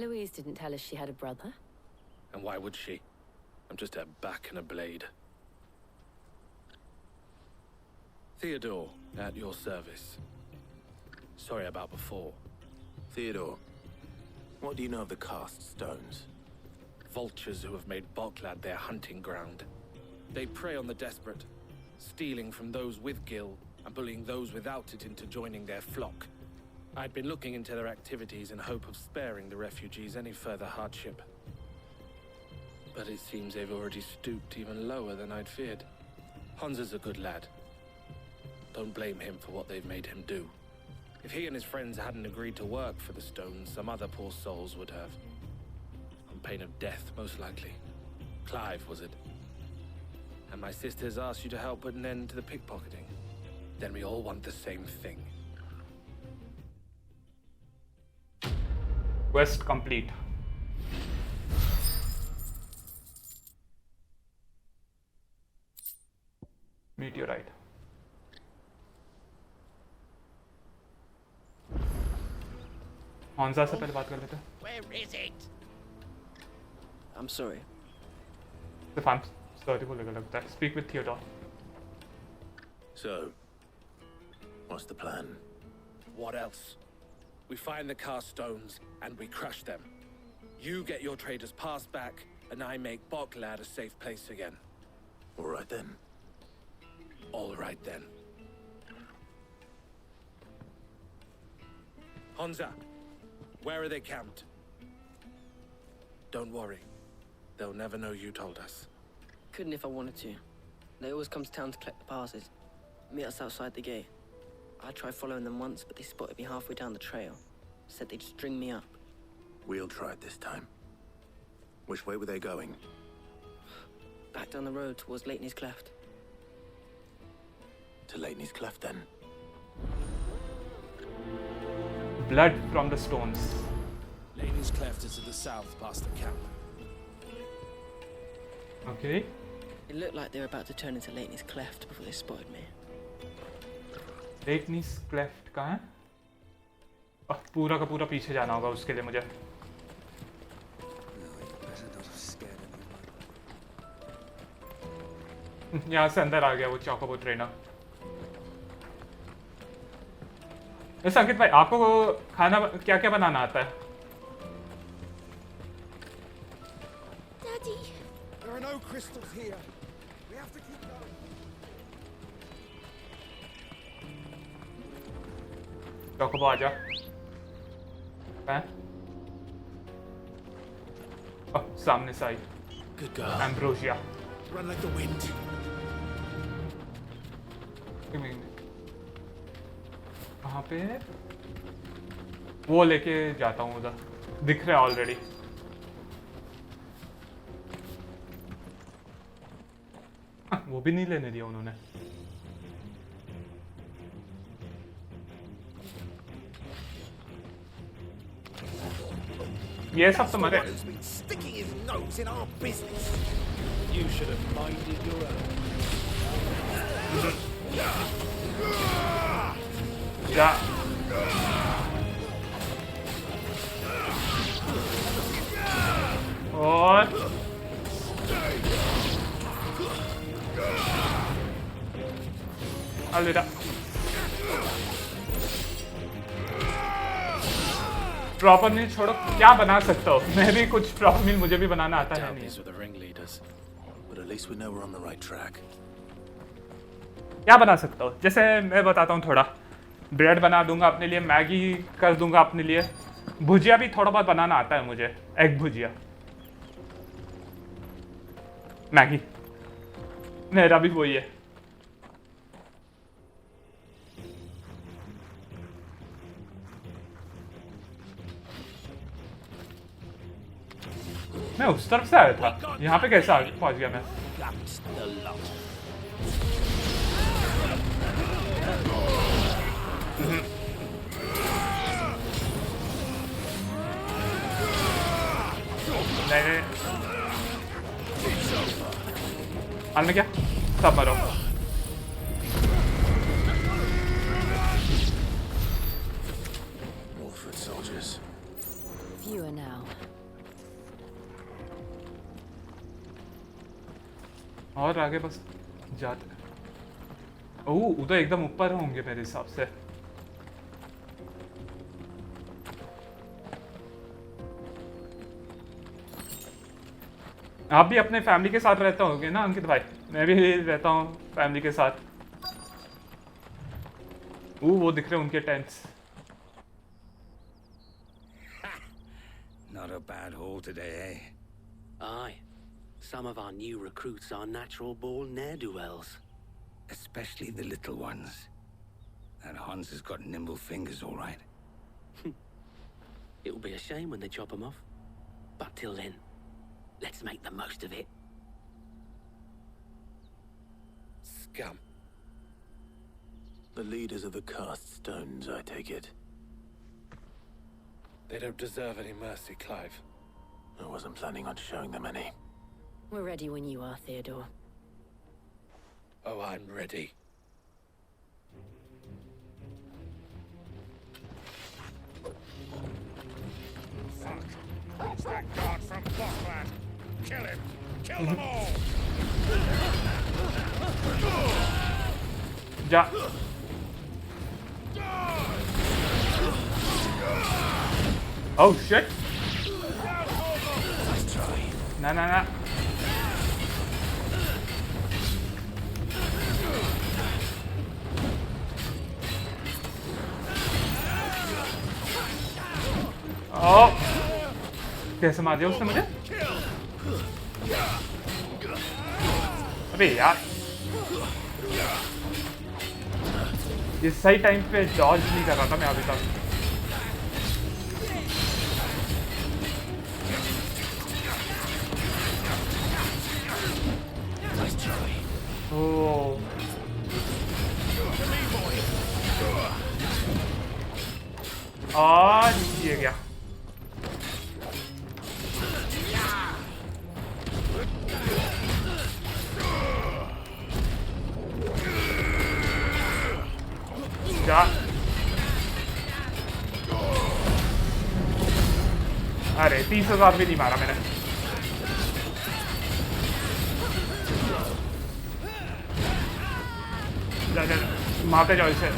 Eloise didn't tell us she had a brother. And why would she? I'm just her back and a blade. Theodore, at your service. Sorry about before. Theodore, what do you know of the cast stones? Vultures who have made Bhaag their hunting ground. They prey on the desperate, stealing from those with gil and bullying those without it into joining their flock. I'd been looking into their activities in hope of sparing the refugees any further hardship. But it seems they've already stooped even lower than I'd feared. Hansa's a good lad. Don't blame him for what they've made him do. If he and his friends hadn't agreed to work for the stones, some other poor souls would have. On pain of death, most likely. Clive, was it? And my sisters asked you to help put an end to the pickpocketing. Then we all want the same thing. Quest complete. Meteorite. Hansa से पहले बात कर लेते हैं. Where is it? I'm sorry. सिर्फ हम sorry बोलेगा लगता है. Speak with Theodore. So, what's the plan? What else? We find the cast stones and we crush them. You get your trader's pass back, and I make Bhaag a safe place again. All right then. All right then. Hansa, where are they camped? Don't worry. They'll never know you told us. Couldn't if I wanted to. They always come to town to collect the passes. Meet us outside the gate. I tried following them once, but they spotted me halfway down the trail. Said they'd string me up. We'll try it this time. Which way were they going? Back down the road towards Leighton's Cleft. To Leighton's Cleft then. Blood from the stones. Leighton's Cleft is to the south past the camp. Okay. It looked like they were about to turn into Leighton's Cleft before they spotted me. Leighton's Cleft कहाँ है? पूरा का पूरा पीछे जाना होगा उसके लिए मुझे. यहाँ से अंदर आ गया वो चौकोबो ट्रेनर. वैसे अंकित भाई आपको खाना क्या क्या बनाना आता है? Daddy. There are no crystals here. We have to keep going. चौकोबो आजा. हैं? ओह सामने से आई. Good girl. Ambrosia. Run like the wind. कहाँ पे है? वो लेके जाता हूँ उधर. दिख रहा है ऑलरेडी. वो भी नहीं लेने दिया उन्होंने. ये सब तो मरे. Who's been sticking his nose in our business? You should have minded your own. जा. और अलविदा. प्रॉपर मील छोड़ो. क्या बना सकते हो? मैं भी कुछ प्रॉपर मील मुझे भी बनाना आता है नहीं. These were the ringleaders. But at least we know we're on the right track. क्या बना सकता हो? जैसे मैं बताता हूँ थोड़ा. ब्रेड बना दूंगा अपने लिए. मैगी कर दूंगा अपने लिए. भुजिया भी थोड़ा बहुत बनाना आता है मुझे. एग भुजिया. मैगी मेरा भी वही है. मैं उस तरफ से आया था. यहाँ पे कैसे पहुंच गया मैं? नहीं. हाल में क्या? सब मरो. Fewer her now. और आगे बस जाते। ओह, उधर एकदम ऊपर होंगे मेरे हिसाब से। आप भी अपने फैमिली के साथ रहते होंगे ना अंकित भाई? मैं भी रहता हूँ फैमिली के साथ। वो दिख रहे हैं उनके tents. Not a bad haul today, eh? Aye. Some of our new recruits are natural-born ne'er-do-wells. Especially the little ones. That Hans has got nimble fingers, all right. It'll be a shame when they chop them off. But till then, let's make the most of it. Scum. The leaders of the cast stones, I take it. They don't deserve any mercy, Clive. I wasn't planning on showing them any. We're ready when you are, Theodore. Oh, I'm ready. Fuck. It's that guard from Bockland. Kill him. Kill them all. जा। Oh shit! ना ना ना। Oh! कैसे मार दिया उसने मुझे? अबे यार, ये सही टाइम पे डॉज नहीं कर रहा था मैं अभी तक। ओह, आज ये गया। जा। अरे 30,000 भी नहीं मारा मैंने। जा जा मारते जाओ इसे।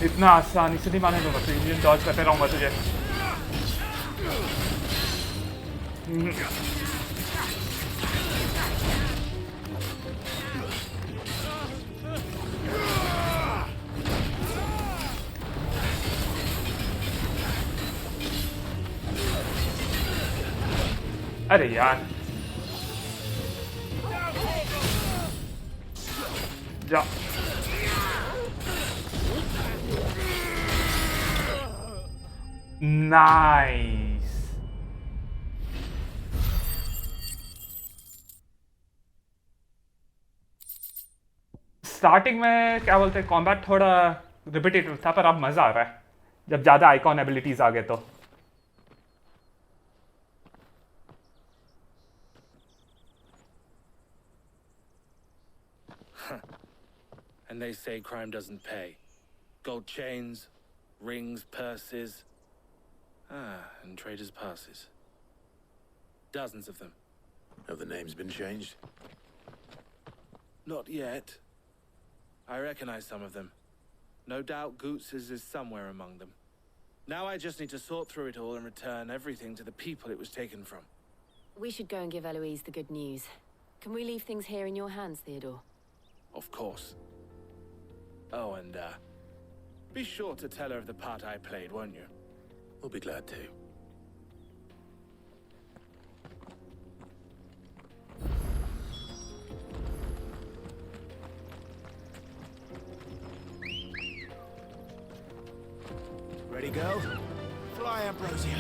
इतना आसानी से नहीं मारने दूंगा, तो इंजन डॉज करते रहूंगा तुझे। अरे यार, जा। नाइस। स्टार्टिंग में क्या बोलते हैं, कॉम्बैट थोड़ा रिपीटेटिव था, पर अब मजा आ रहा है जब ज्यादा आइकॉन एबिलिटीज आ गए तो। And they say crime doesn't pay. Gold chains, rings, purses. And traders' passes. Dozens of them. Have the names been changed? Not yet. I recognize some of them. No doubt Goots's is somewhere among them. Now I just need to sort through it all and return everything to the people it was taken from. We should go and give Eloise the good news. Can we leave things here in your hands, Theodore? Of course. Oh, and, be sure to tell her of the part I played, won't you? We'll be glad to. Ready, go? Fly, Ambrosia.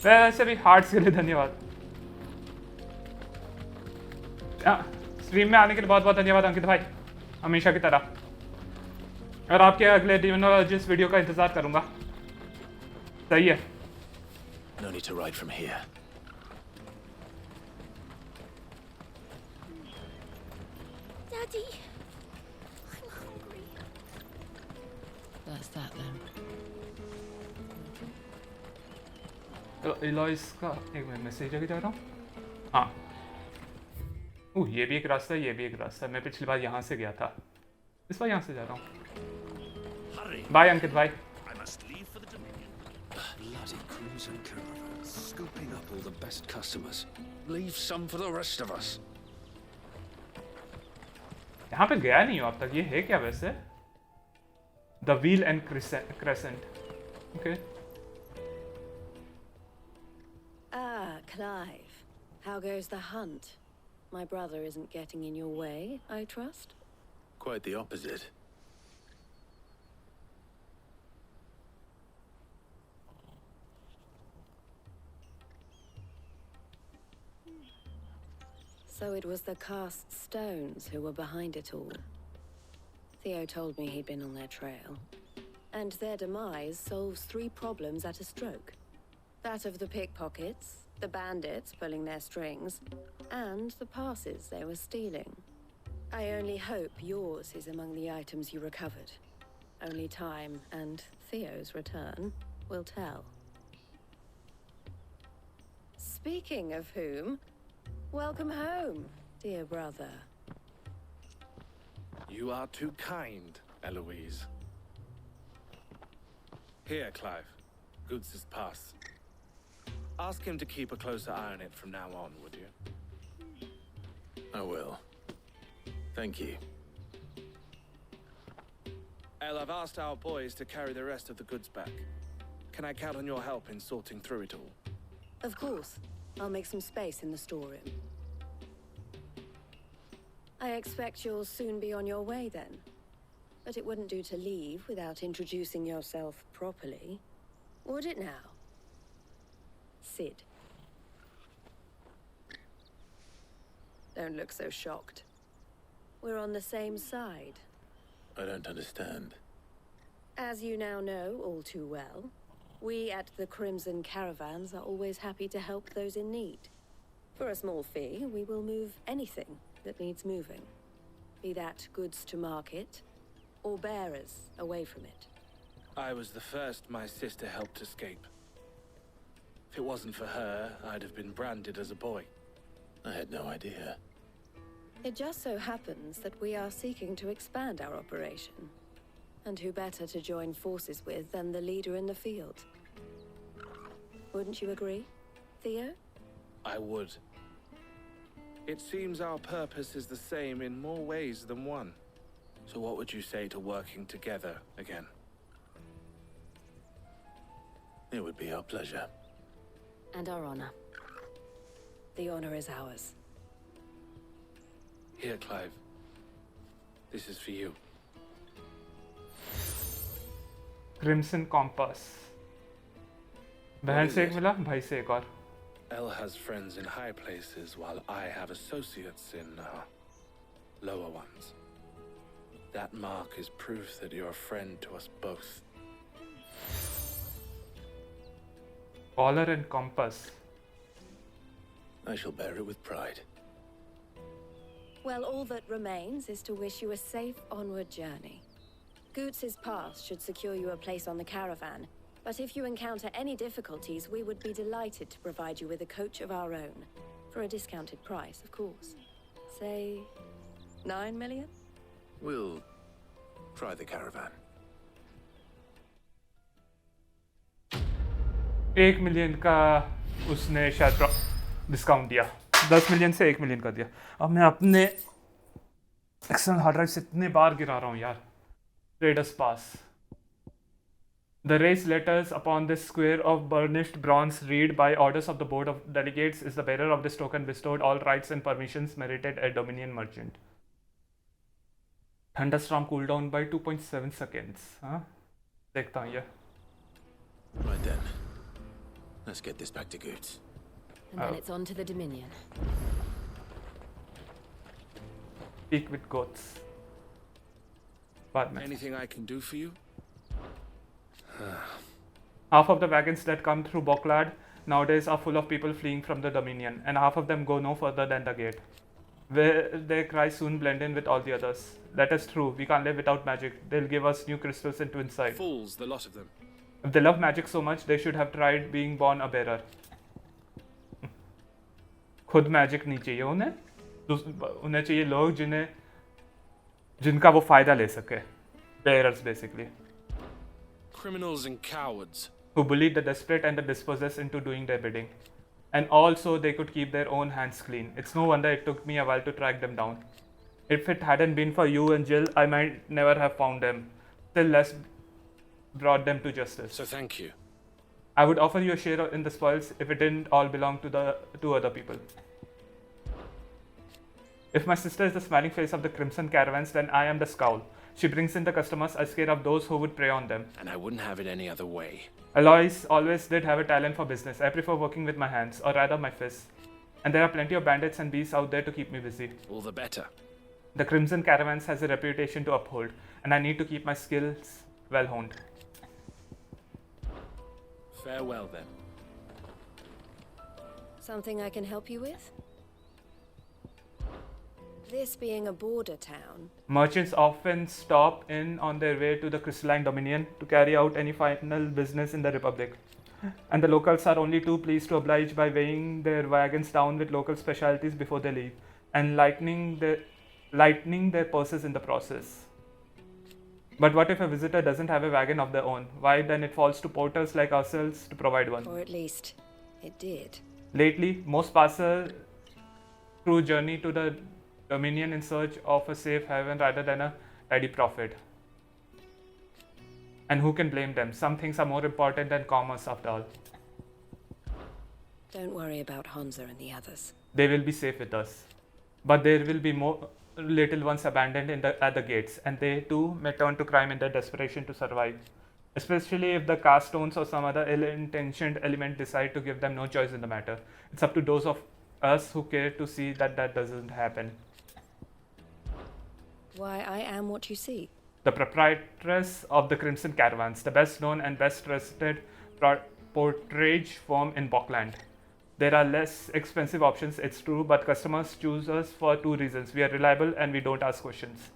वैसे भी hearts के लिए धन्यवाद। Stream में आने के लिए बहुत बहुत धन्यवाद अंकित भाई, हमेशा की तरह। और आपके अगले डिमोनोलॉजिस्ट वीडियो का इंतजार करूंगा। सही है। No need to ride from here. Daddy, I'm hungry. That's that then. तो Eloise का एक मिनट मैसेज आके जा रहा हूँ। हाँ, ये भी एक रास्ता है, ये भी एक रास्ता है। मैं पिछली बार यहाँ से गया था, इस बार यहाँ से जा रहा हूँ। बाय अंकित भाई। Bloody crimson caravan, scooping up all the best customers. Leave some for the rest of us. यहाँ पे गया नहीं हूँ अब तक। ये है क्या वैसे? The wheel and crescent. Okay. Ah, Clive. How goes the hunt? My brother isn't getting in your way, I trust? Quite the opposite. So it was the cast stones who were behind it all. Theo told me he'd been on their trail. And their demise solves 3 problems at a stroke. That of the pickpockets, the bandits pulling their strings, and the passes they were stealing. I only hope yours is among the items you recovered. Only time and Theo's return will tell. Speaking of whom, welcome home, dear brother. You are too kind, Eloise. Here, Clive. Goods' pass. Ask him to keep a closer eye on it from now on, would you? I will. Thank you. El, I've asked our boys to carry the rest of the goods back. Can I count on your help in sorting through it all? Of course. I'll make some space in the storeroom. I expect you'll soon be on your way then. But it wouldn't do to leave without introducing yourself properly. Would it now? Sid. Don't look so shocked. We're on the same side. I don't understand. As you now know all too well, we at the Crimson Caravans are always happy to help those in need. For a small fee, we will move anything that needs moving. Be that goods to market, or bearers away from it. I was the first my sister helped escape. If it wasn't for her, I'd have been branded as a boy. I had no idea. It just so happens that we are seeking to expand our operation. And who better to join forces with than the leader in the field? Wouldn't you agree, Theo? I would. It seems our purpose is the same in more ways than one. So what would you say to working together again? It would be our pleasure. And our honor. The honor is ours. Here, Clive. This is for you. Crimson Compass. बहन से एक मिला, भाई से एक और. El has friends in high places, while I have associates in lower ones. That mark is proof that you're a friend to us both. Collar and compass. I shall bear it with pride. Well, all that remains is to wish you a safe onward journey. Goots' pass should secure you a place on the caravan, but if you encounter any difficulties, we would be delighted to provide you with a coach of our own. For a discounted price, of course. Say, 9 million? We'll try the caravan. 1 million का उसने शायद discount दिया. 10 million से 1 million का दिया. अब मैं अपने एक्सटर्नल हार्ड ड्राइव से इतने बार गिरा रहा हूँ यार. Traders pass. The race letters upon this square of burnished bronze read, by orders of the Board of Delegates is the bearer of this token bestowed all rights and permissions merited a Dominion merchant. Thunderstorm cooldown by 2.7 seconds. हाँ? देखता हूँ ये. Right then. Let's get this back to goods. And then it's on to the Dominion. Speak with goats. But Anything I can do for you? half of the wagons that come through Boklad nowadays are full of people fleeing from the Dominion, and half of them go no further than the gate, where their cries soon blend in with all the others. That is true. We can't live without magic. They'll give us new crystals into insight. Fools, the lot of them. If they love magic so much, they should have tried being born a bearer. खुद magic नहीं चाहिए उन्हें चाहिए लोग जिनका वो फायदा ले सके. Bearers basically. Criminals and cowards. Who bullied the desperate and the dispossessed into doing their bidding. And also they could keep their own hands clean. It's no wonder it took me a while to track them down. If it hadn't been for you and Jill, I might never have found them. Still less brought them to justice. So thank you. I would offer you a share in the spoils if it didn't all belong to the two other people. If my sister is the smiling face of the Crimson Caravans, then I am the scowl. She brings in the customers. I scare off those who would prey on them. And I wouldn't have it any other way. Eloise always did have a talent for business. I prefer working with my hands, or rather my fists. And there are plenty of bandits and beasts out there to keep me busy. All the better. The Crimson Caravans has a reputation to uphold, and I need to keep my skills well honed. Farewell then. Something I can help you with? This being a border town. Merchants often stop in on their way to the Crystalline Dominion to carry out any final business in the Republic. And the locals are only too pleased to oblige by weighing their wagons down with local specialties before they leave, and lightening their purses in the process. But what if a visitor doesn't have a wagon of their own? Why then it falls to porters like ourselves to provide one. Or at least, it did. Lately, most pass through journey to the Dominion in search of a safe haven rather than a tidy profit. And who can blame them? Some things are more important than commerce after all. Don't worry about Hansa and the others. They will be safe with us. But there will be more little ones abandoned at the gates, and they too may turn to crime in their desperation to survive. Especially if the Carstones or some other ill-intentioned element decide to give them no choice in the matter. It's up to those of us who care to see that doesn't happen. Why, I am what you see. The proprietress of the Crimson Caravans, the best known and best trusted portrage firm in Bockland. There are less expensive options, it's true, but customers choose us for two reasons. We are reliable and we don't ask questions.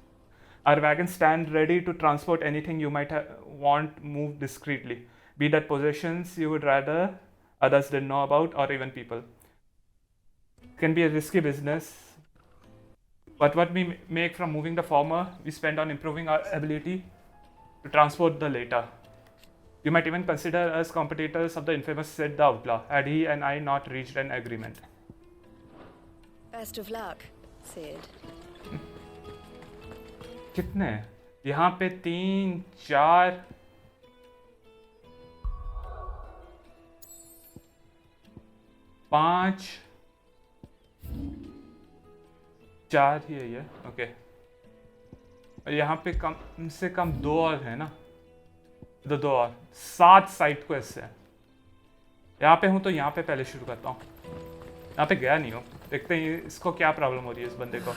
Our wagons stand ready to transport anything you might want moved discreetly, be that possessions you would rather others didn't know about, or even people. It can be a risky business, but what we make from moving the former, we spend on improving our ability to transport the later. You might even consider us competitors of the infamous Sid the Outlaw, had he and I not reached an agreement. Best of luck, Sid. कितने? यहाँ पे 3, 4 5 4 ही है ये. Okay. और यहाँ पे कम से कम 2 और है ना. 2 और 7 साइड क्वेस्ट है. यहाँ पे हूँ तो यहाँ पे पहले शुरू करता हूँ. यहाँ पे गया नहीं हूँ. देखते हैं इसको क्या प्रॉब्लम हो रही है इस बंदे को.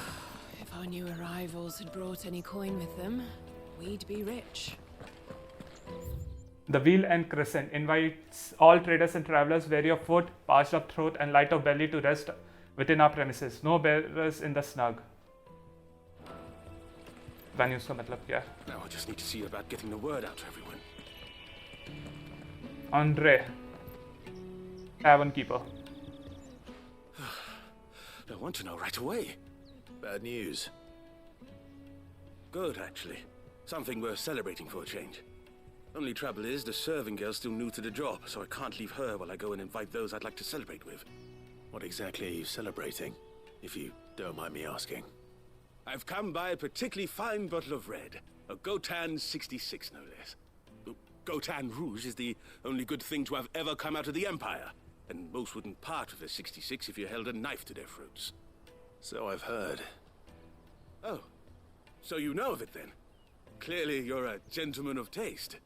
If our new arrivals had brought any coin with them, we'd be rich. The Wheel and Crescent invites all traders and travelers wary of foot, parched of throat, and light of belly to rest within our premises. No bearers in the snug. Bani uska matlab kya hai? Now I just need to see about getting the word out to everyone. Andre, tavern keeper. I want to know right away. Bad news. Good, actually. Something worth celebrating for a change. Only trouble is, the serving girl's still new to the job, so I can't leave her while I go and invite those I'd like to celebrate with. What exactly are you celebrating, if you don't mind me asking? I've come by a particularly fine bottle of red. A Gotan 66, no less. Gotan Rouge is the only good thing to have ever come out of the Empire, and most wouldn't part with a 66 if you held a knife to their throats. So I've heard. Oh, so you know of it then? Clearly you're a gentleman of taste.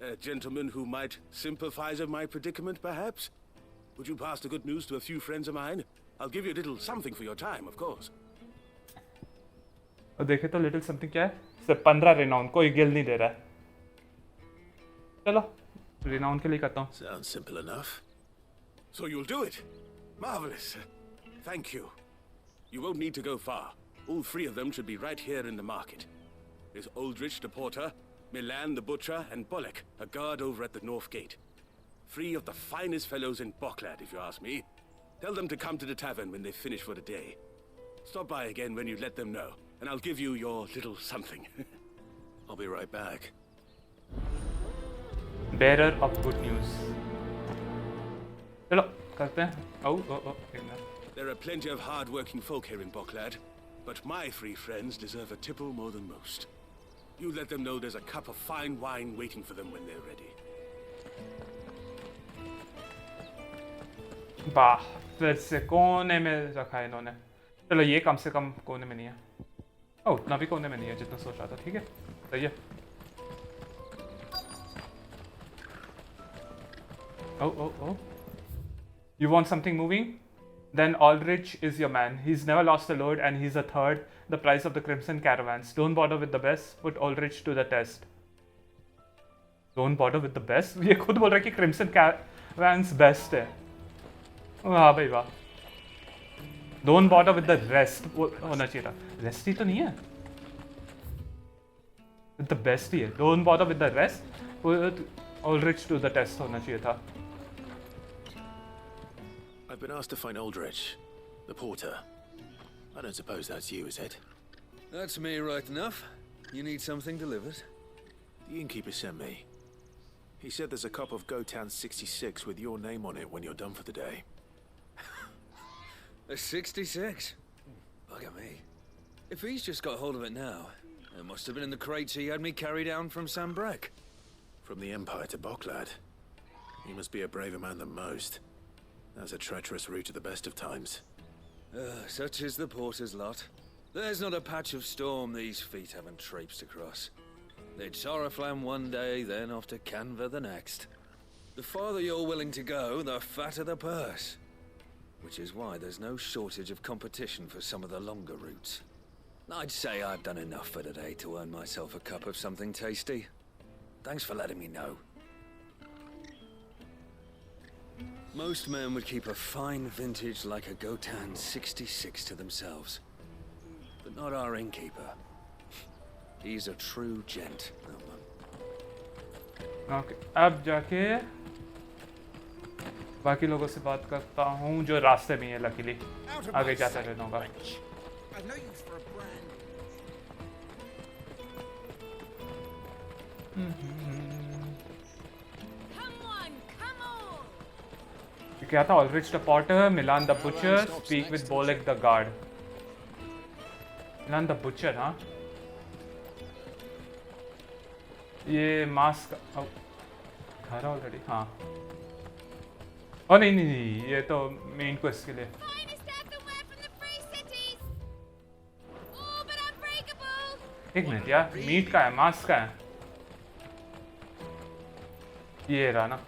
A gentleman who might sympathize with my predicament, perhaps? Would you pass the good news to a few friends of mine? I'll give you a little something for your time, of course. और देखे तो little something क्या है? सिर्फ 15 renown, कोई गिल नहीं दे रहा है. चलो रिनाउन के लिए करता हूँ. Sounds simple enough. So you'll do it? Marvelous. Thank you. You won't need to go far. All three of them should be right here in the market. There's Aldrich the porter, Milan the butcher, and Bolek, a guard over at the north gate. 3 of the finest fellows in Bhaag, if you ask me. Tell them to come to the tavern when they finish for the day. Stop by again when you let them know, and I'll give you your little something. I'll be right back. Bearer of good news. चलो करते हैं. Oh. There are plenty of hard-working folk here in Bhaag, but my 3 friends deserve a tipple more than most. You let them know there's a cup of fine wine waiting for them when they're ready. वाह, फिर से कोने में रखा है इन्होंने. चलो ये कम से कम कोने में नहीं है. ओह, उतना भी कोने में नहीं है जितना सोच रहा था. ठीक है, सही है. Oh. You want something moving? Then Aldrich is your man. He's never lost a load and he's a third the price of the Crimson Caravans. Don't bother with the best. Put Aldrich to the test. Don't bother with the best? ये खुद बोल रहा है कि Crimson Caravans best है. वाह भाई वाह. Don't bother with the rest. वो होना चाहिए था. Rest ही तो नहीं है. With the best ही है. Don't bother with the rest. Put Aldrich to the test होना चाहिए था. I've been asked to find Aldrich, the porter. I don't suppose that's you, is it? That's me right enough. You need something delivered? The innkeeper sent me. He said there's a cup of Gotan 66 with your name on it when you're done for the day. A 66? Bugger me. If he's just got hold of it now, it must have been in the crates he had me carry down from Sambrek. From the Empire to Bhaag. He must be a braver man than most. That's a treacherous route at the best of times. Such is the porter's lot. There's not a patch of storm these feet haven't traipsed across. They'd Soraflam one day, then off to Khandar the next. The farther you're willing to go, the fatter the purse. Which is why there's no shortage of competition for some of the longer routes. I'd say I've done enough for today to earn myself a cup of something tasty. Thanks for letting me know. Most men would keep a fine vintage like a Gotan 66 to themselves. But not our innkeeper. He's a true gent. Okay, अब जाके बाकी लोगों से बात करता हूँ जो रास्ते में है. लकीली आगे जाता रहना होगा. क्या था? Aldrich the porter, Milan the butcher, speak with Bolek the guard. Milan the butcher, हाँ? ये मास्क घर ऑलरेडी. हाँ. ओ नहीं, ये तो मेन क्वेस्ट के लिए. एक मिनट यार, मीट का है, मास्क का है. ये रहा ना.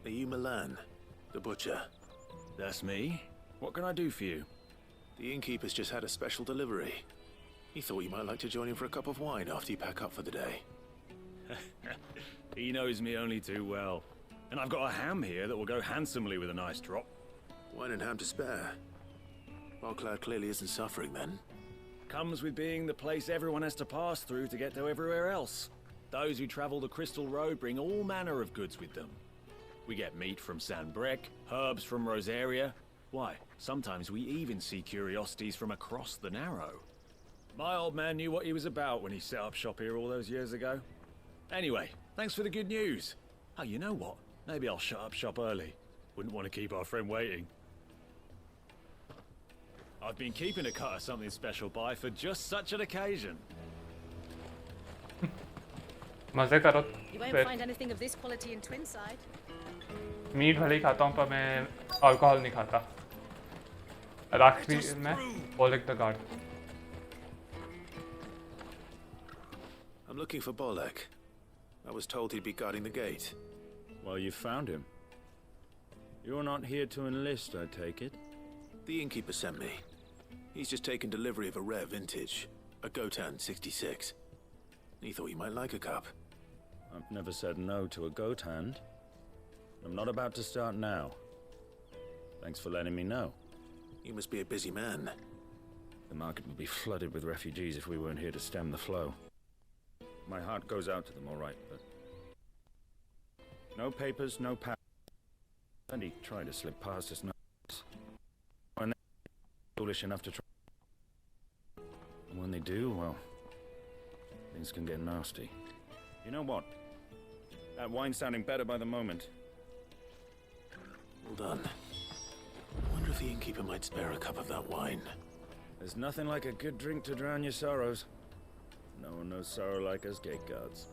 Are you Milan, the butcher? That's me. What can I do for you? The innkeeper's just had a special delivery. He thought you might like to join him for a cup of wine after you pack up for the day. He knows me only too well. And I've got a ham here that will go handsomely with a nice drop. Wine and ham to spare. Bhaag clearly isn't suffering then. Comes with being the place everyone has to pass through to get to everywhere else. Those who travel the Crystal Road bring all manner of goods with them. We get meat from Sambrek, herbs from Rosaria. Why, sometimes we even see curiosities from across the Narrow. My old man knew what he was about when he set up shop here all those years ago. Anyway, thanks for the good news. Oh, you know what? Maybe I'll shut up shop early. Wouldn't want to keep our friend waiting. I've been keeping a cut of something special by for just such an occasion. मजे करो. You won't find anything of this quality in Twinside. Meat भले ही खाता हूँ पर मैं alcohol नहीं खाता. आखिरी में Bolek the guard. I'm looking for Bolek. I was told he'd be guarding the gate. Well, you found him. You're not here to enlist, I take it? The innkeeper sent me. He's just taken delivery of a rare vintage, a Gotan 66. He thought you might like a cup. I've never said no to a goat hand. I'm not about to start now. Thanks for letting me know. You must be a busy man. The market would be flooded with refugees if we weren't here to stem the flow. My heart goes out to them, all right, but... no papers, no pass. And he tried to slip past us notice. And they're foolish enough to try. And when they do, well, things can get nasty. You know what? That wine's sounding better by the moment. Well done. I wonder if the innkeeper might spare a cup of that wine. There's nothing like a good drink to drown your sorrows. No one knows sorrow like us gate guards.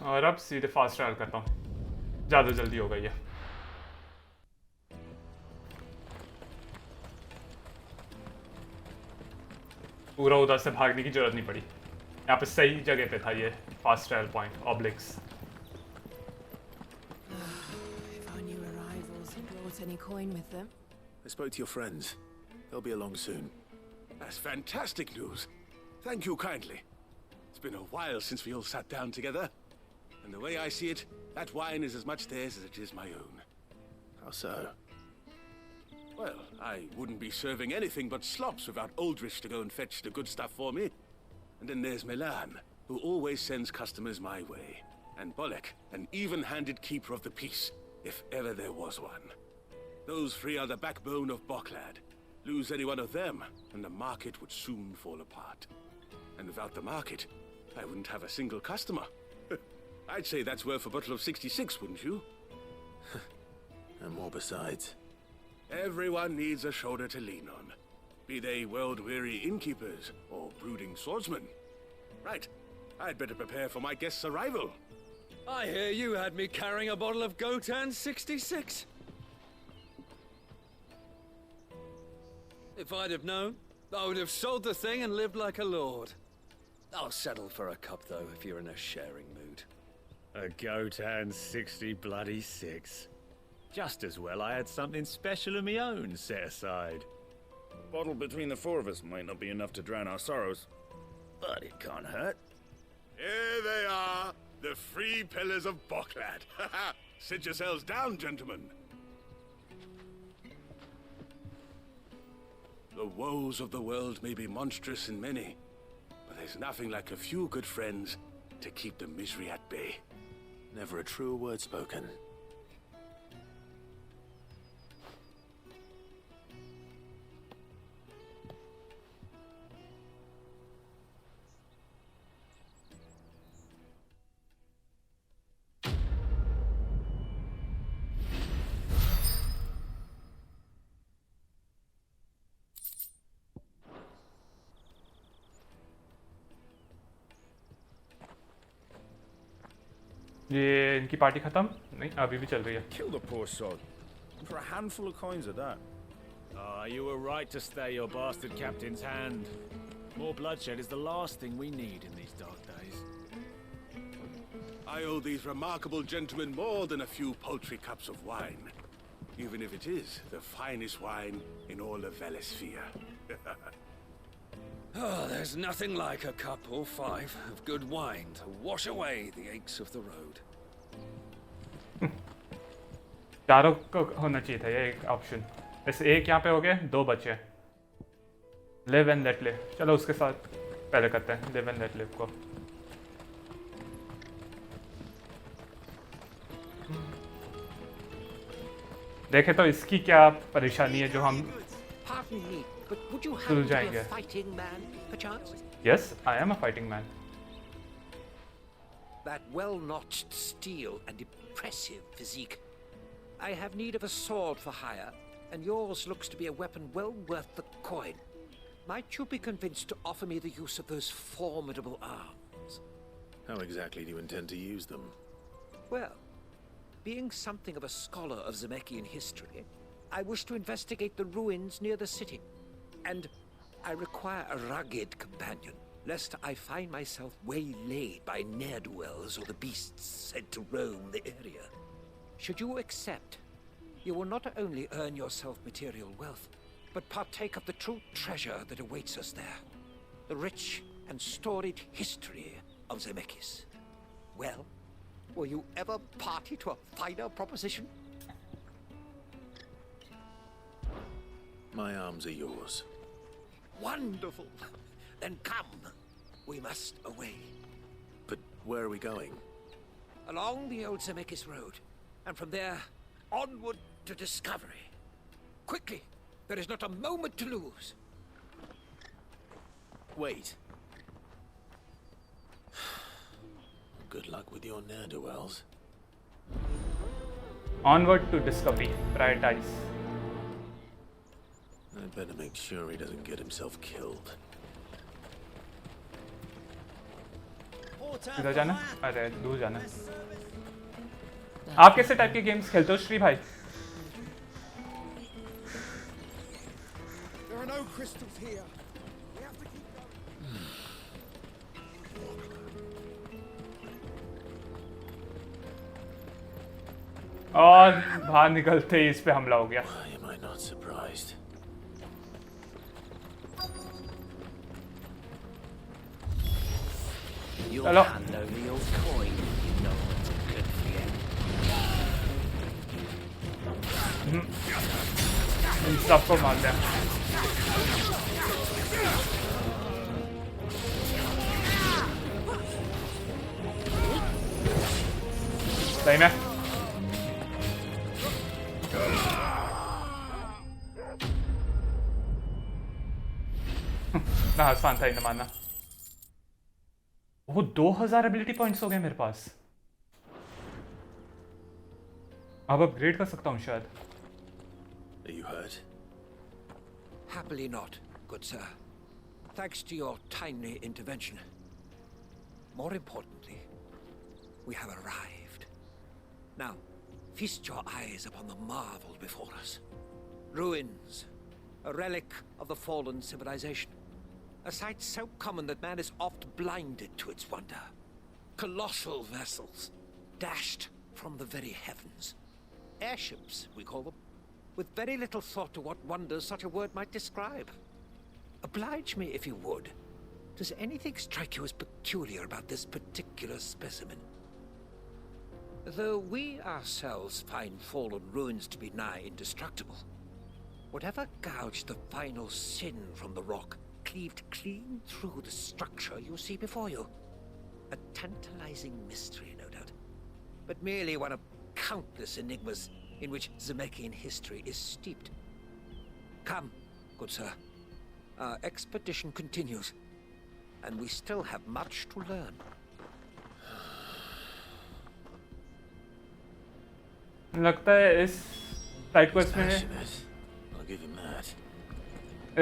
और अब सीधे fast travel करता हूँ. ज़्यादा जल्दी हो गई है. पूरा उधर से भागने की जरूरत नहीं पड़ी. यहाँ पे सही जगह पे था ये fast travel point. ऑब्लिक्स. If our new arrivals had brought any coin with them. I spoke to your friends. They'll be along soon. That's fantastic news. Thank you kindly. It's been a while since we all sat down together. And the way I see it, that wine is as much theirs as it is my own. How so? Well, I wouldn't be serving anything but slops without Aldrich to go and fetch the good stuff for me. And then there's Milan, who always sends customers my way. And Bolek, an even-handed keeper of the peace, if ever there was one. Those three are the backbone of Boklad. Lose any one of them, and the market would soon fall apart. And without the market, I wouldn't have a single customer. I'd say that's worth a bottle of 66, wouldn't you? And more besides. Everyone needs a shoulder to lean on. Be they world-weary innkeepers or brooding swordsmen. Right, I'd better prepare for my guest's arrival. I hear you had me carrying a bottle of Gotan 66. If I'd have known, I would have sold the thing and lived like a lord. I'll settle for a cup, though, if you're in a sharing mood. A Gotan 66. Just as well I had something special of my own set aside. A bottle between the four of us might not be enough to drown our sorrows, but it can't hurt. Here they are, the three pillars of Boklad. Sit yourselves down, gentlemen. The woes of the world may be monstrous in many, but there's nothing like a few good friends to keep the misery at bay. Never a truer word spoken. ये इनकी party खत्म नहीं अभी भी चल रही है. Kill the poor sod. For a handful of coins of that. Ah, you were right to stay your bastard captain's hand. More bloodshed is the last thing we need in these dark days. I owe these remarkable gentlemen more than a few paltry cups of wine. Even if it is the finest wine in all of Valisthea. Oh, there's nothing like a cup or five of good wine to wash away the aches of the road. चारों को होना चाहिए था ये एक option. ऐसे एक यहाँ पे हो गए, दो बचे. Live and let live. चलो उसके साथ पहले करते हैं live and let live को. देखे तो इसकी क्या परेशानी है जो हम सुलझ जाएंगे. Yes, I am a fighting man. That well-notched steel and impressive physique. I have need of a sword for hire, and yours looks to be a weapon well worth the coin. Might you be convinced to offer me the use of those formidable arms? How exactly do you intend to use them? Well, being something of a scholar of Dzemekian history, I wish to investigate the ruins near the city. And I require a rugged companion, lest I find myself waylaid by ne'er-do-wells or the beasts sent to roam the area. Should you accept, you will not only earn yourself material wealth, but partake of the true treasure that awaits us there. The rich and storied history of Dzemekys. Well, will you ever party to a finer proposition? My arms are yours. Wonderful. Then come. We must away. But where are we going? Along the old Dzemekys road, and from there, onward to discovery. Quickly! There is not a moment to lose. Wait. Good luck with your ne'er-do-wells. Onward to discovery. Prioritize. I'd better make sure he doesn't get himself killed. इधर जाना? अरे दूर जाना. आप कैसे type के games खेलते हो श्री भाई? There are no crystals here. We have to keep going. और बाहर निकलते ही इस पे हमला हो गया. Why am I not surprised? You'll hand over your coin, you know what's good for you. इन सबको मार दिया. सही में? ना आसान था इन्हें मारना. वो 2000 एबिलिटी पॉइंट्स हो गए मेरे पास. अब अपग्रेड कर सकता हूँ शायद. Are you hurt? Happily not, good sir. Thanks to your timely intervention. More importantly, we have arrived. Now, feast your eyes upon the marvel before us. Ruins, a relic of the fallen civilization. A sight so common that man is oft blinded to its wonder. Colossal vessels, dashed from the very heavens. Airships, we call them, with very little thought to what wonders such a word might describe. Oblige me if you would. Does anything strike you as peculiar about this particular specimen? Though we ourselves find fallen ruins to be nigh indestructible, whatever gouged the final sin from the rock cleaved clean through the structure you see before you. A tantalizing mystery, no doubt, but merely one of countless enigmas in which Dzemekian history is steeped. Come, good sir. Our expedition continues, and we still have much to learn. लगता है इस side quest में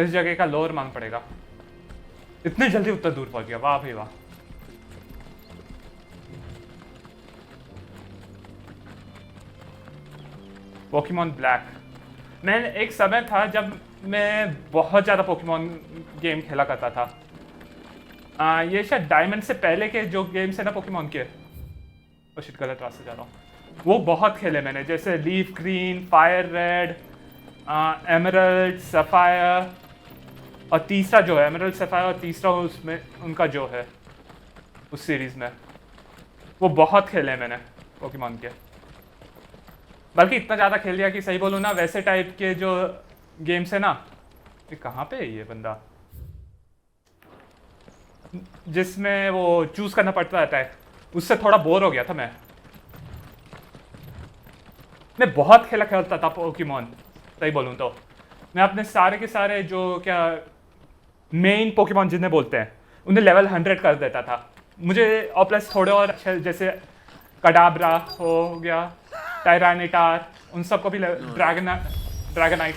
इस जगह का lower मांग पड़ेगा. इतने जल्दी उतना दूर पहुंच गया. वाह भाई वाह. Pokemon black. मैंने एक समय था जब मैं बहुत ज़्यादा पोकेमॉन गेम खेला करता था. ये शायद डायमंड से पहले के जो गेम्स है ना पोकेमॉन के. शिट गलत रास्ते जा रहा हूँ. वो बहुत खेले मैंने, जैसे leaf green, fire red, emerald, sapphire, और तीसरा जो है एमरल्ड, सफायर, और तीसरा उसमें उनका जो है उस सीरीज़ में, वो बहुत खेले मैंने पोकेमॉन के. बल्कि इतना ज़्यादा खेल दिया कि सही बोलूँ ना, वैसे टाइप के जो गेम्स है ना, ये कहाँ पे है ये बंदा, जिसमें वो चूज़ करना पड़ता रहता है, उससे थोड़ा बोर हो गया था मैं बहुत खेलता था पोकेमॉन. सही बोलूँ तो मैं अपने सारे के सारे जो क्या मेन पोकेमॉन जिन्हें बोलते हैं उन्हें लेवल 100 कर देता था मुझे, और प्लस थोड़े और अच्छे जैसे कडाब्रा हो गया, टायरानिटार, उन सबको भी ड्रैगनाइट,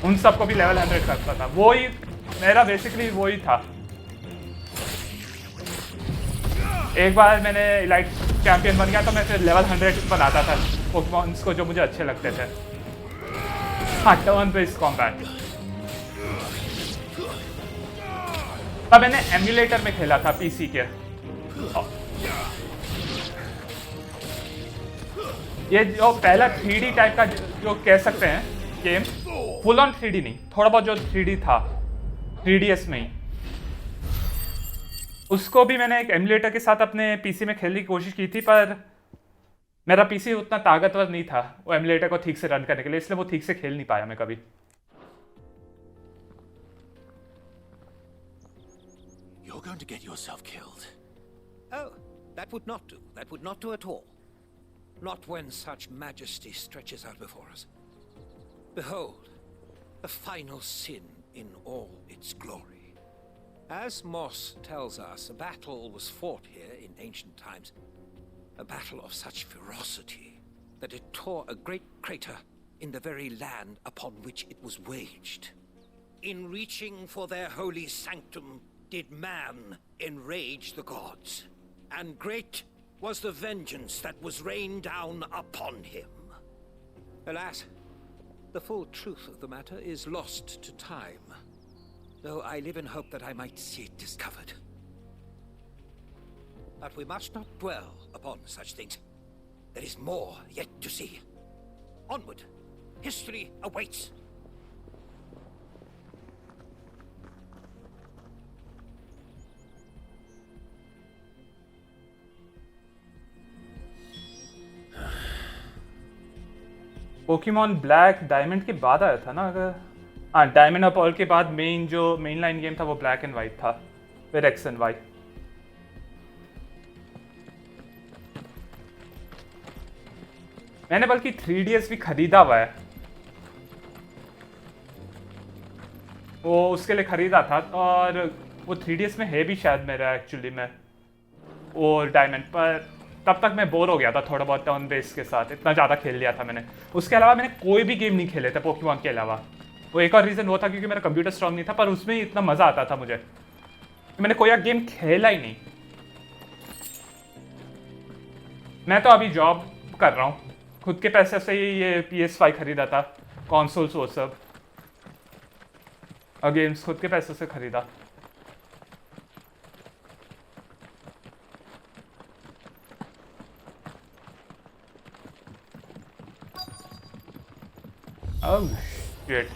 उन सबको भी लेवल 100 करता था. वो ही मेरा बेसिकली वो ही था. एक बार मैंने इलाइट चैंपियन बन गया तो मैं फिर लेवल 100 बनाता था पोकेमॉन्स को जो मुझे अच्छे लगते थे. हाँ, टर्न बेस्ड कॉम्बैट. तब मैंने एमुलेटर में खेला था पीसी के। ये जो पहला 3D टाइप का जो कह सकते हैं गेम, फुल ऑन 3D नहीं, थोड़ा बहुत जो 3D था 3DS में ही, उसको भी मैंने एक एमुलेटर के साथ अपने पीसी में खेलने की कोशिश की थी, पर मेरा पीसी उतना ताकतवर नहीं था वो एमुलेटर को ठीक से रन करने के लिए, इसलिए वो ठीक से खेल नहीं पाया मैं कभी। You're going to get yourself killed. Oh, that would not do. That would not do at all. Not when such majesty stretches out before us. Behold, the final sin in all its glory. As Moss tells us, a battle was fought here in ancient times. A battle of such ferocity that it tore a great crater in the very land upon which it was waged. In reaching for their holy sanctum, did man enrage the gods, and great was the vengeance that was rained down upon him. Alas, the full truth of the matter is lost to time, though I live in hope that I might see it discovered. But we must not dwell upon such things. There is more yet to see. Onward, history awaits. Pokemon black diamond के बाद आया था ना, अगर हाँ diamond और Perl के बाद मेन लाइन गेम था वो ब्लैक एंड वाइट था, फिर एक्स एंड वाई। मैंने बल्कि 3DS भी खरीदा हुआ है, वो उसके लिए खरीदा था, और वो 3DS में है भी शायद मेरा एक्चुअली में वो डायमंड, पर तब तक मैं बोर हो गया था थोड़ा बहुत टर्न बेस के साथ, इतना ज़्यादा खेल लिया था मैंने। उसके अलावा मैंने कोई भी गेम नहीं खेले थे पोकेमॉन के अलावा। वो एक और रीज़न वो था क्योंकि मेरा कंप्यूटर स्ट्रॉन्ग नहीं था, पर उसमें इतना मज़ा आता था मुझे, मैंने कोई गेम खेला ही नहीं। मैं तो अभी जॉब कर रहा हूँ, खुद के पैसे से ही ये PS5 खरीदा था, कॉन्सोल्स वो सब, और गेम्स खुद के पैसे से खरीदा। Oh shit,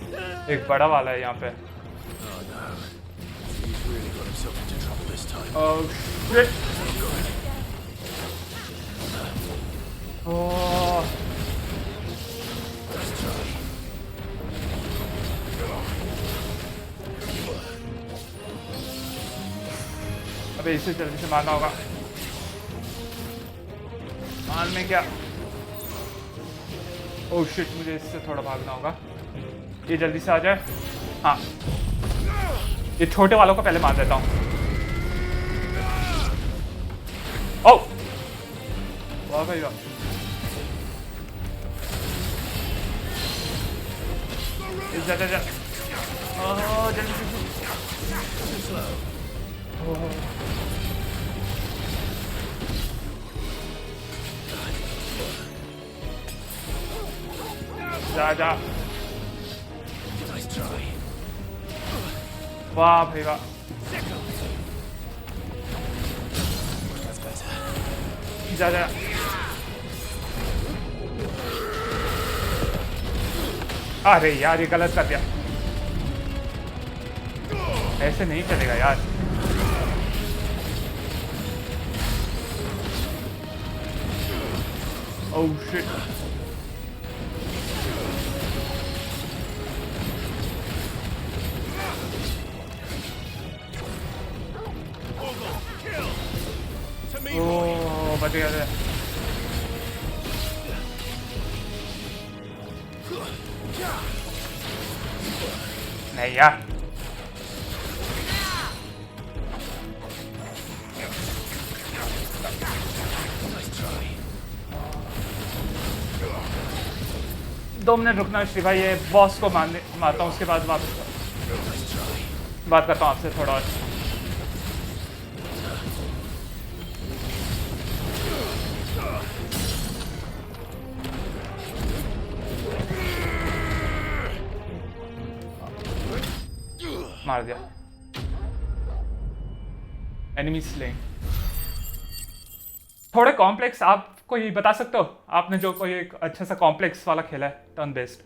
एक बड़ा वाला है यहाँ पे। Oh shit. Oh. अबे इसे जल्दी से मारना होगा। मार में क्या? ओह शिट, मुझे इससे थोड़ा भागना होगा। ये जल्दी से आ जाए। हाँ, ये छोटे वालों को पहले मार देता हूँ। ओह वाह भाई वाह। जा जा जा। ओह जल्दी से। जा जा। वाह भाई वाह। जा जा। अरे यार ये गलत कर दिया, ऐसे नहीं चलेगा यार। Oh shit. ओह बच गया। नहीं यार, दो मिनट रुकना श्री भाई, ये बॉस को मारता हूँ, उसके बाद वापस बात करता हूँ आपसे थोड़ा और। मार दिया। Enemy slaying. थोड़े कॉम्प्लेक्स आप कोई बता सकते हो? आपने जो कोई एक अच्छा सा कॉम्प्लेक्स वाला खेला है turn based.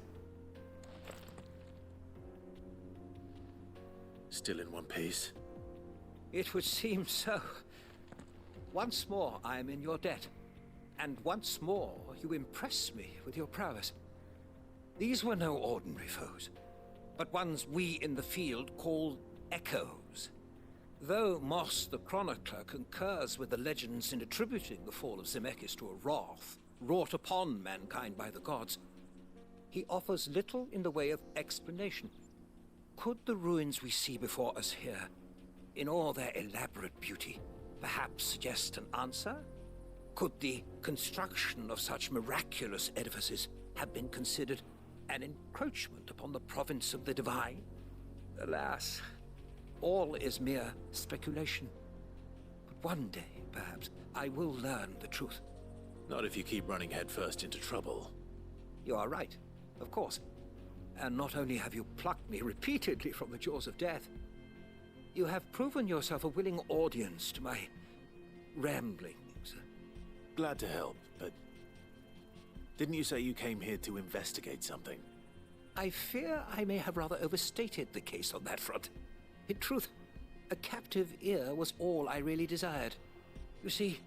Still in one piece? It would seem so. Once more I am in your debt. And once more you impress me with your prowess. These were no ordinary foes, but ones we in the field call echoes. Though Moss the Chronicler concurs with the legends in attributing the fall of Dzemekys to a wrath wrought upon mankind by the gods, he offers little in the way of explanation. Could the ruins we see before us here, in all their elaborate beauty, perhaps suggest an answer? Could the construction of such miraculous edifices have been considered an encroachment upon the province of the divine? Alas, all is mere speculation. But one day, perhaps, I will learn the truth. Not if you keep running headfirst into trouble. You are right, of course. And not only have you plucked me repeatedly from the jaws of death, you have proven yourself a willing audience to my ramblings. Glad to help, but didn't you say you came here to investigate something? I fear I may have rather overstated the case on that front. In truth, a captive ear was all I really desired. You see,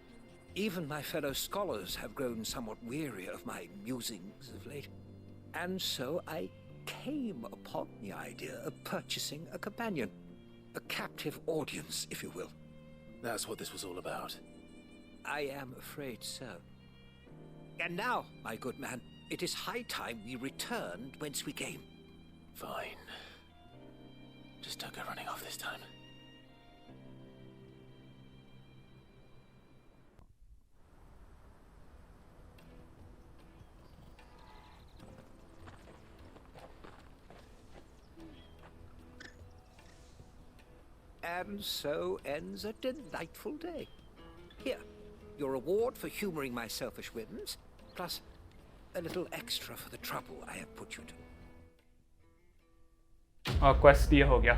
even my fellow scholars have grown somewhat weary of my musings of late. And so I came upon the idea of purchasing a companion. A captive audience, if you will. That's what this was all about. I am afraid so. And now, my good man, it is high time we returned whence we came. Fine. Just don't go running off this time. And so ends a delightful day. Here, your reward for humoring my selfish whims, plus a little extra for the trouble I have put you to. Quest ये हो गया।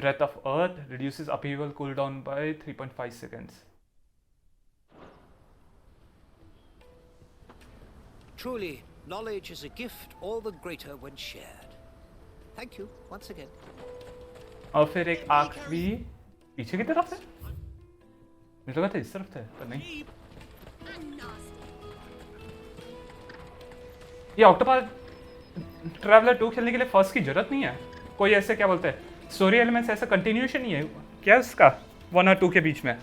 Breath of Earth reduces upheaval cooldown by 3.5 seconds. Truly, knowledge is a gift all the greater when shared. Thank you once again. और फिर एक आखिरी पीछे की तरफ से मुझे लगा था इस तरफ थे पर नहीं। ये ऑक्टोपैथ ट्रैवलर 2 खेलने के लिए फर्स्ट की जरूरत नहीं है। कोई ऐसे क्या बोलते हैं स्टोरी एलिमेंट्स ऐसा कंटिन्यूएशन नहीं है क्या इसका 1 और 2 के बीच में?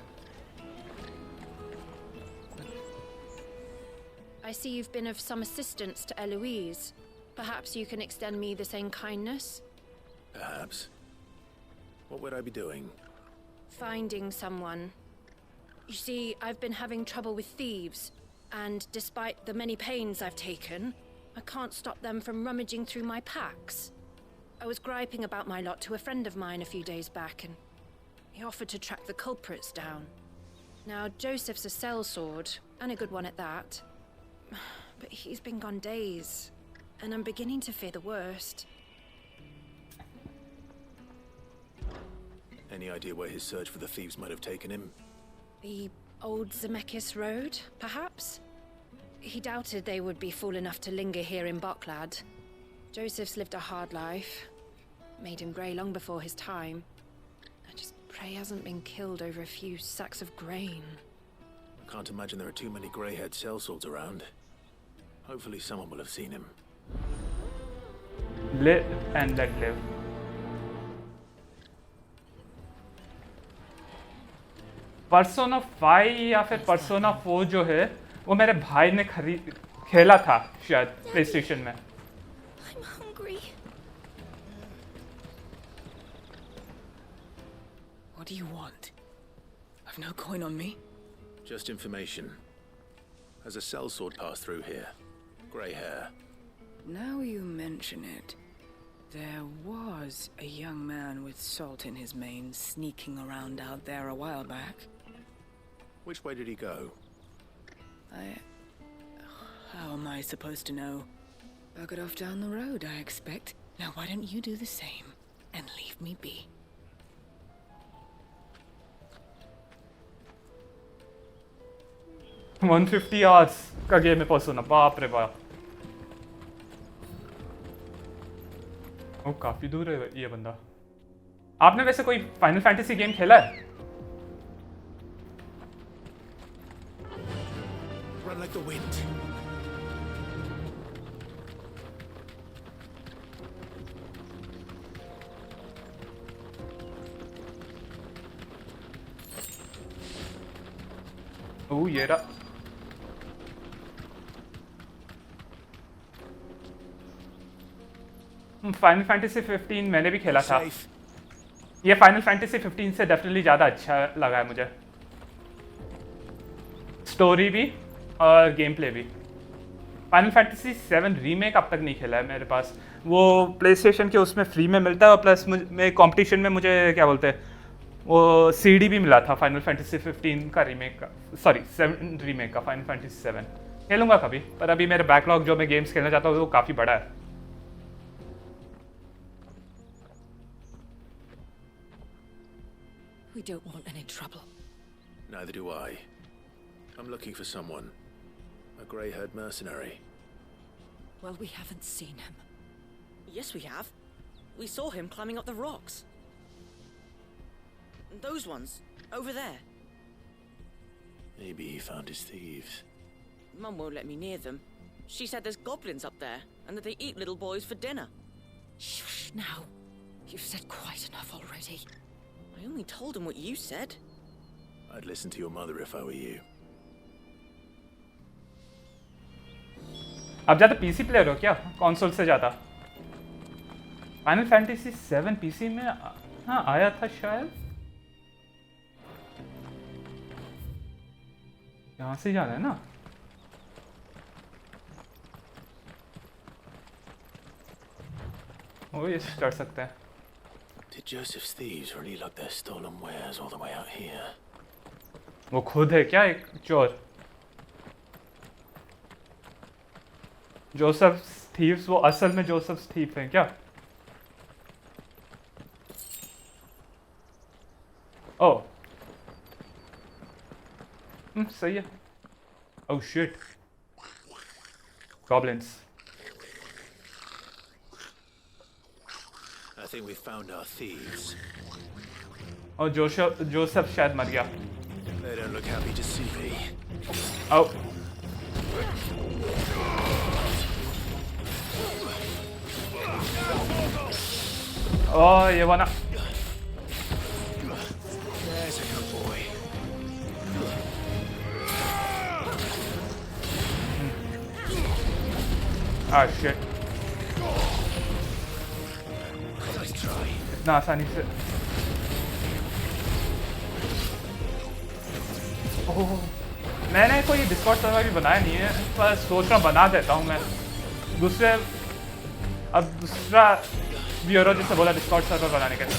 I see you've been of some assistance to Eloise. Perhaps you can extend me the same kindness? Perhaps. What would I be doing? Finding someone. You see, I've been having trouble with thieves, and despite the many pains I've taken, I can't stop them from rummaging through my packs. I was griping about my lot to a friend of mine a few days back, and he offered to track the culprits down. Now, Joseph's a sellsword, and a good one at that. But he's been gone days, and I'm beginning to fear the worst. Any idea where his search for the thieves might have taken him? The old Dzemekys road, perhaps? He doubted they would be fool enough to linger here in Bhaag. Joseph's lived a hard life. Made him grey long before his time. I just pray he hasn't been killed over a few sacks of grain. I can't imagine there are too many grey-haired sellswords around. Hopefully someone will have seen him. Live and let live. Persona 5 या फिर Persona 4 जो है वो मेरे भाई ने खेला था शायद PlayStation में। I'm hungry. What do you want? I've no coin on me. Just information. Has a sellsword passed through here? Grey hair. Now you mention it, there was a young man with salt in his mane sneaking around out there a while back. Which way did he go? How am I supposed to know? Bug it off down the road, I expect. Now why don't you do the same and leave me be? 150 hours का game में पहुंचना, बाप रे बाप। ओ काफी दूर है ये बंदा। आपने वैसे कोई फाइनल फैंटेसी गेम खेला है? Run like the wind. ओ ये रहा। फाइनल फैंटेसी 15 मैंने भी खेला था। ये फाइनल फैंटेसी 15 से डेफिनेटली ज़्यादा अच्छा लगा है मुझे, स्टोरी भी और गेम प्ले भी। फाइनल फैंटेसी 7 रीमेक अब तक नहीं खेला है मेरे पास। वो प्ले स्टेशन के उसमें फ्री में मिलता है और प्लस में कंपटीशन में मुझे क्या बोलते हैं वो सीडी भी मिला था फाइनल फैंटेसी 15 का रीमेक का, सॉरी 7 रीमेक का फाइनल फैंटेसी 7। खेलूँगा कभी, पर अभी मेरे बैकलॉग जो मैं गेम्स खेलना चाहता हूँ वो काफ़ी बड़ा है। We don't want any trouble. Neither do I. I'm looking for someone. A grey-haired mercenary. Well, we haven't seen him. Yes, we have. We saw him climbing up the rocks. Those ones, over there. Maybe he found his thieves. Mum won't let me near them. She said there's goblins up there, and that they eat little boys for dinner. Shush now. You've said quite enough already. I only told him what you said. I'd listen to your mother if I were you. आप ज़्यादा PC player हो क्या, console से ज़्यादा? Final fantasy 7 PC में हाँ आया था शायद। यहाँ से जाना है ना? वो ये चढ़ सकते हैं। Did Joseph's thieves really lug their stolen wares all the way out here? वो खुद है क्या एक चोर? जोसेफ थीव्स वो असल में जोसेफ थीव हैं क्या? ओह सही है। Oh shit, goblins. I think we found our thieves. और जोसेफ शायद मर गया। They don't look happy to see me. Oh. Oh, ये वाला। There's a good boy. Ah shit. Let's try. इतना आसानी से। ओह, मैंने कोई डिस्कॉर्ड सर्वर भी बनाया नहीं है, पर सोच रहा बना देता हूँ मैं। दूसरा व्यूअर जिससे बोला डिस्कॉर्ड सर्वर बनाने के लिए।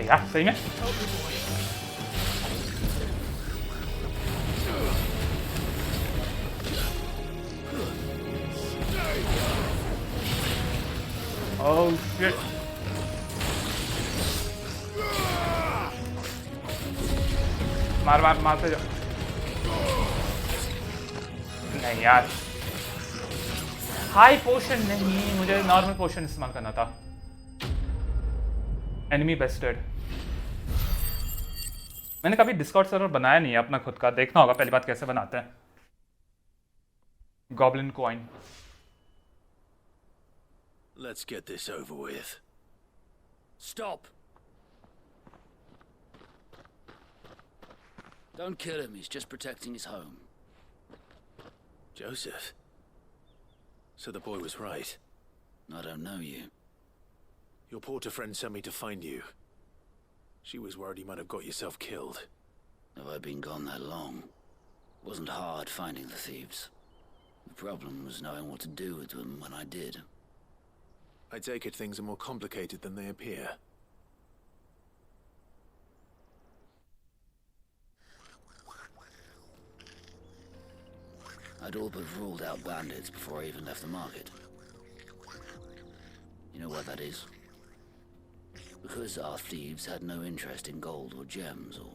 यार सही में ओह शिट। मारते जाओ। नहीं यार, हाई पोशन नहीं, मुझे नॉर्मल पोशन इस्तेमाल करना था। Enemy vested. मैंने कभी डिस्कॉर्ड सर्वर बनाया नहीं है अपना खुद का, देखना होगा पहली बात कैसे बनाते हैं। Goblin coin. Let's get this over with. Stop! Don't kill him, he's just protecting his home. Joseph? So the boy was right. I don't know you. Your porter friend sent me to find you. She was worried you might have got yourself killed. Have I been gone that long? It wasn't hard finding the thieves. The problem was knowing what to do with them when I did. I take it things are more complicated than they appear. I'd all but ruled out bandits before I even left the market. You know why that is? Because our thieves had no interest in gold or gems or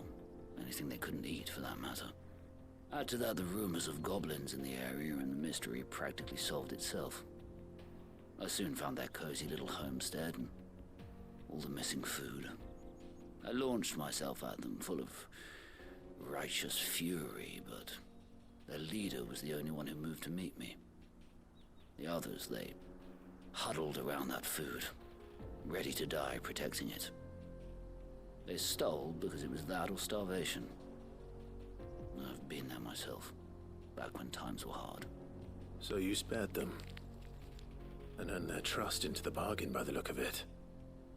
anything they couldn't eat for that matter. Add to that the rumors of goblins in the area and the mystery practically solved itself. I soon found their cozy little homestead and all the missing food. I launched myself at them full of righteous fury, but their leader was the only one who moved to meet me. The others, they huddled around that food, ready to die protecting it. They stole because it was that or starvation. I've been there myself, back when times were hard. So you spared them, and earned their trust into the bargain by the look of it.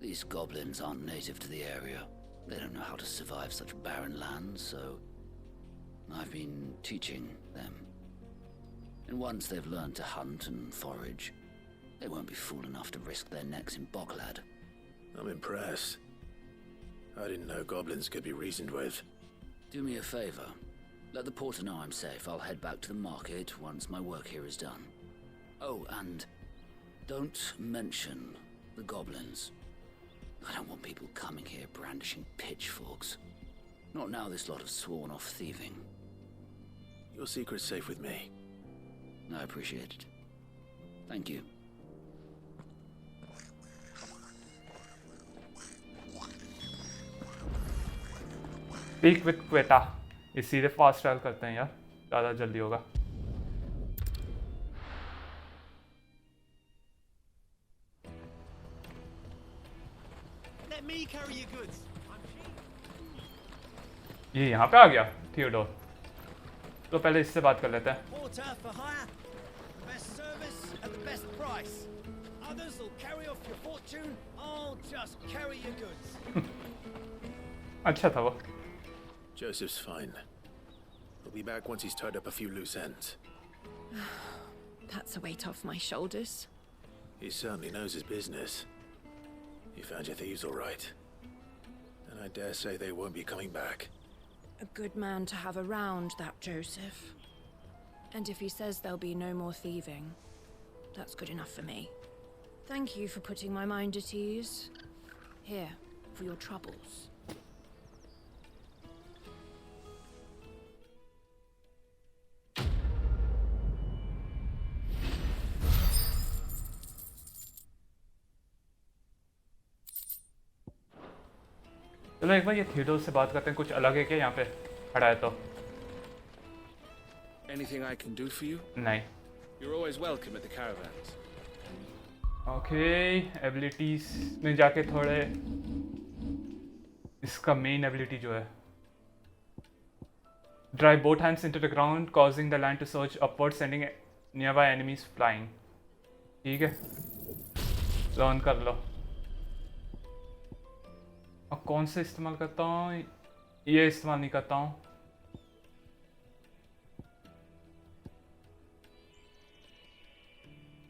These goblins aren't native to the area. They don't know how to survive such barren lands, so I've been teaching them. And once they've learned to hunt and forage, they won't be fool enough to risk their necks in Bocklad. I'm impressed. I didn't know goblins could be reasoned with. Do me a favor. Let the porter know I'm safe. I'll head back to the market once my work here is done. Oh, and don't mention the goblins. I don't want people coming here brandishing pitchforks. Not now this lot have sworn off thieving. Your secret's safe with me. I appreciate it. Thank you. Speak with Quetta. ये सीधे fast travel करते हैं यार, ज़्यादा जल्दी होगा. Let me carry your goods. ये यहाँ पे आ गया थियोडोर. तो पहले इससे बात कर लेते हैं. Porter for hire. Best service at the best price. Others will carry off your fortune. I'll just carry your goods. अच्छा था वो. Joseph's fine. He'll be back once he's tied up a few loose ends. That's a weight off my shoulders. He certainly knows his business. You found your thieves all right. And I dare say they won't be coming back. A good man to have around, that Joseph. And if he says there'll be no more thieving, that's good enough for me. Thank you for putting my mind at ease. Here, for your troubles. चलो एक बार ये Theodore से बात करते हैं. कुछ अलग है क्या यहाँ पे खड़ा है तो? Anything I can do for you? नहीं. You're always welcome at the caravans. Okay, abilities में जाके थोड़े इसका main ability जो है drive both hands into the ground, causing the land to surge upward, sending nearby enemies flying. ठीक है, learn कर लो. अब कौन से इस्तेमाल करता हूँ? ये इस्तेमाल नहीं करता हूँ.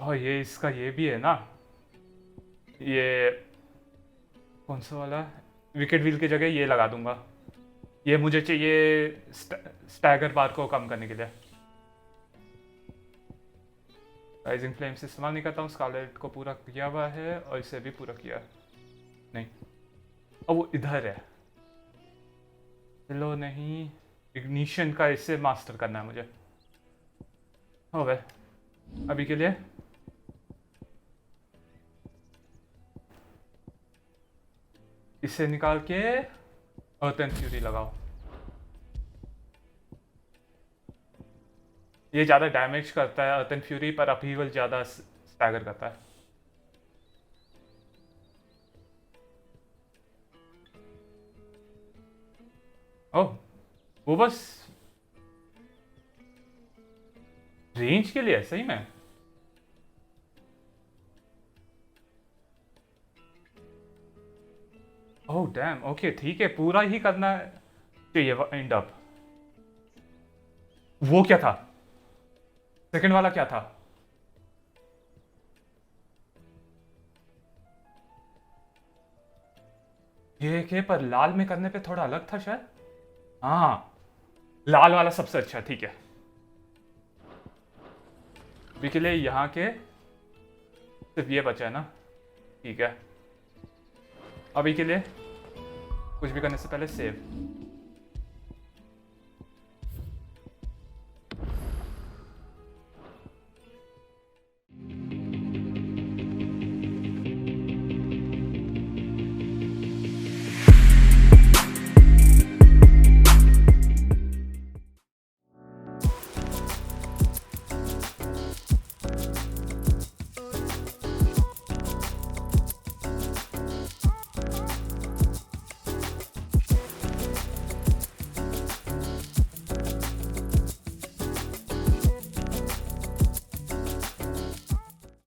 और ये इसका ये भी है ना, ये कौन सा वाला? विकेट व्हील की जगह ये लगा दूंगा. ये मुझे चाहिए स्टैगर बार को कम करने के लिए. राइजिंग फ्लेम्स इस्तेमाल नहीं करता हूँ. स्कारलेट को पूरा किया हुआ है और इसे भी पूरा किया है. नहीं, अब वो इधर है. चलो नहीं, इग्निशन का इससे मास्टर करना है मुझे. हो गए अभी के लिए. इसे निकाल के अर्थ एंड फ्यूरी लगाओ. ये ज़्यादा डैमेज करता है अर्थ एंड फ्यूरी, पर अपहीवल ज़्यादा स्टैगर करता है. ओह, वो बस रेंज के लिए है सही में. ओह डैम, ओके ठीक है, पूरा ही करना चाहिए एंड अप. वो क्या था? सेकंड वाला क्या था? ये के पर लाल में करने पे थोड़ा अलग था शायद. हाँ, लाल वाला सबसे अच्छा. ठीक है, अभी के लिए यहाँ के सिर्फ ये बचा है ना, ठीक है। अभी के लिए कुछ भी करने से पहले सेव।